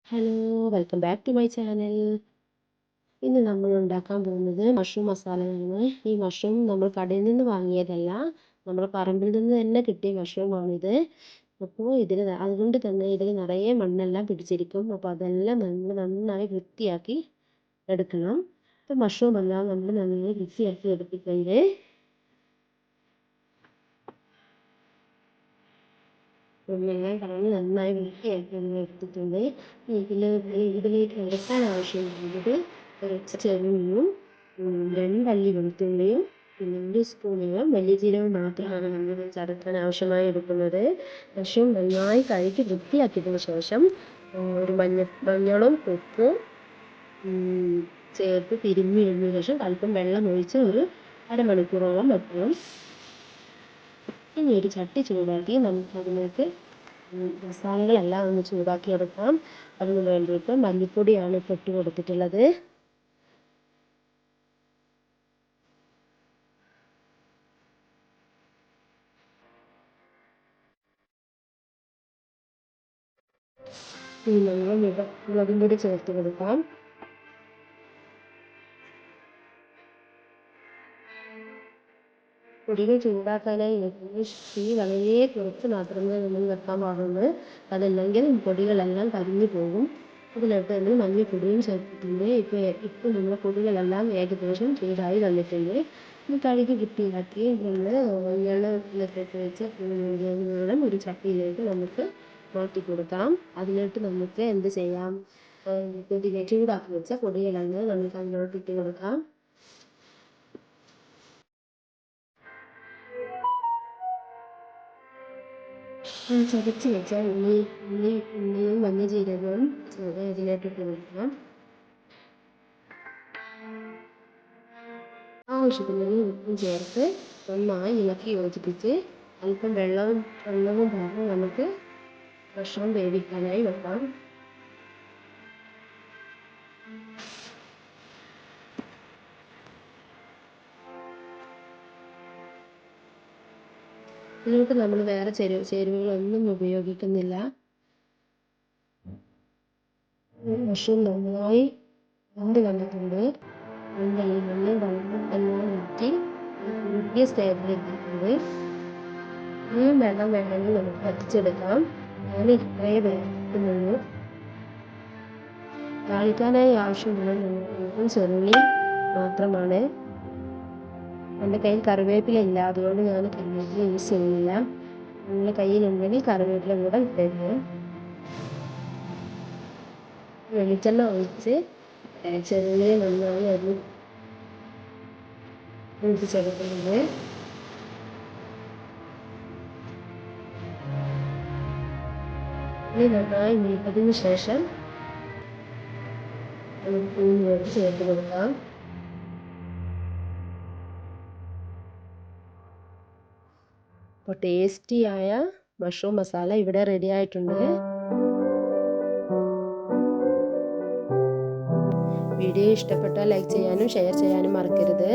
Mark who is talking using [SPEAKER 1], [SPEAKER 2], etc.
[SPEAKER 1] Hello, welcome back to my channel. ഇന്ന് നമ്മൾ ഉണ്ടാക്കാൻ പോകുന്നത് മഷ്റൂം മസാലയാണ്. ഈ മഷ്റൂം നമ്മൾ കടയിൽ നിന്ന് വാങ്ങിയതല്ല, നമ്മുടെ പറമ്പിൽ നിന്ന് തന്നെ കിട്ടിയ മഷ്റൂമാണിത്. അപ്പോൾ അതുകൊണ്ട് തന്നെ ഇതിൽ നിറയെ മണ്ണെല്ലാം പിടിച്ചിരിക്കും. അപ്പോൾ അതെല്ലാം നമ്മൾ നന്നായി വൃത്തിയാക്കി എടുക്കണം. അപ്പോൾ മഷ്റൂം എല്ലാം നമ്മൾ നന്നായി വൃത്തിയാക്കി എടുത്തിട്ടുണ്ട്. എല്ലാം കളഞ്ഞ് നന്നായി വൃത്തിയാക്കി എടുത്തിട്ടുണ്ട്. ഇതിലേക്ക് എടുക്കാൻ ആവശ്യമുള്ളത് ചെറുള്ളിയും 2 അല്ലി വെളുത്തുള്ളിയും പിന്നെ 1 സ്പൂണോളം വലിയ ജീരകം മാത്രമാണ് നമ്മൾ ചതക്കാൻ ആവശ്യമായി എടുക്കുന്നത്. മഷ്റൂം നന്നായി കഴുകി വൃത്തിയാക്കിയതിന് ശേഷം ഒരു മഞ്ഞളും ഉപ്പും ചേർത്ത് തിരുമ്മി ഇടുന്ന ശേഷം അല്പം വെള്ളം ഒഴിച്ച് ഒരു അരമണിക്കൂറോളം വെക്കണം. ഇനി ഒരു ചട്ടി ചൂടാക്കി നമുക്ക് അതിലേക്ക് മസാലകളെല്ലാം ഒന്ന് ചൂടാക്കി എടുക്കാം. അതിന് വേണ്ടിയിട്ട് മല്ലിപ്പൊടിയാണ് ഇപ്പോൾ ഇട്ട് കൊടുത്തിട്ടുള്ളത്. നമ്മൾ മുളകും പൊടി ചേർത്ത് കൊടുക്കാം. പൊടികൾ ചൂടാക്കാനായി തീ വളരെ കുറച്ച് മാത്രമേ നമ്മൾ വെക്കാൻ പാടുള്ളൂ. അതല്ലെങ്കിൽ പൊടികളെല്ലാം കരിഞ്ഞു പോകും. അതിലോട്ട് നമ്മൾ മഞ്ഞൾപ്പൊടിയും ചേർത്തിട്ടുണ്ട്. ഇപ്പോൾ നമ്മുടെ പൊടികളെല്ലാം ഏകദേശം ചൂടായി വന്നിട്ടുണ്ട്. കഴുകി വൃത്തിയാക്കി നമ്മൾ മഞ്ഞളിലൊക്കെ വെച്ച് ഒരു ചട്ടിയിലേക്ക് നമുക്ക് മാറ്റി കൊടുക്കാം. അതിലോട്ട് നമുക്ക് എന്ത് ചെയ്യാം, ചൂടാക്കി വെച്ച പൊടികളെല്ലാം നമുക്ക് അതിലോട്ട് ഇട്ട് കൊടുക്കാം. ചതച്ച് വെച്ച ഉള്ളിയും മഞ്ഞ ജീരകവും ഇതിലോട്ട് ഇട്ട് കൊടുക്കാം. ആവശ്യത്തിന് ഉപ്പും ചേർത്ത് നന്നായി ഇളക്കി യോജിപ്പിച്ച് അല്പം വെള്ളവും ചേർത്ത് നമുക്ക് മഷ്റൂം വേവിക്കാനായി വെക്കാം. ഇതിലോട്ട് നമ്മൾ വേറെ ചേരുവകളൊന്നും ഉപയോഗിക്കുന്നില്ല. മഷ്റൂം നന്നായി വെന്ത് വന്നിട്ടുണ്ട്. എല്ലാം ഊറ്റി പുതിയ സ്റ്റേജിലെത്തിയിട്ടുണ്ട്. ഇനിയും വെള്ളം വേണമെങ്കിൽ നമുക്ക് വറ്റിച്ചെടുക്കാം. ഞാൻ ഇത്രയേ വേവിക്കുന്നുള്ളൂ. താളിക്കാനായി ആവശ്യമുള്ള ചെറുള്ളി മാത്രമാണ്. എൻ്റെ കയ്യിൽ കറിവേപ്പില ഇല്ല, അതുകൊണ്ട് ഞാൻ കറിവേപ്പില യൂസ് ചെയ്യുന്നില്ല. നിങ്ങളുടെ കയ്യിലുണ്ടെങ്കിൽ കറിവേപ്പില കൂടെ ഇട്ടേക്ക്. വെളിച്ചെണ്ണ ഒഴിച്ച് ചെറുള്ളി നന്നായി അരി മൂപ്പിച്ചെടുക്കുന്നുണ്ട്. ഇനി നന്നായി മൂപ്പതിന് ശേഷം നമുക്ക് ചേർത്ത് കൊടുക്കാം. അപ്പോൾ ടേസ്റ്റിയായ മഷ്റൂം മസാല ഇവിടെ റെഡി ആയിട്ടുണ്ട്. വീഡിയോ ഇഷ്ടപ്പെട്ടാൽ ലൈക്ക് ചെയ്യാനും ഷെയർ ചെയ്യാനും മറക്കരുത്.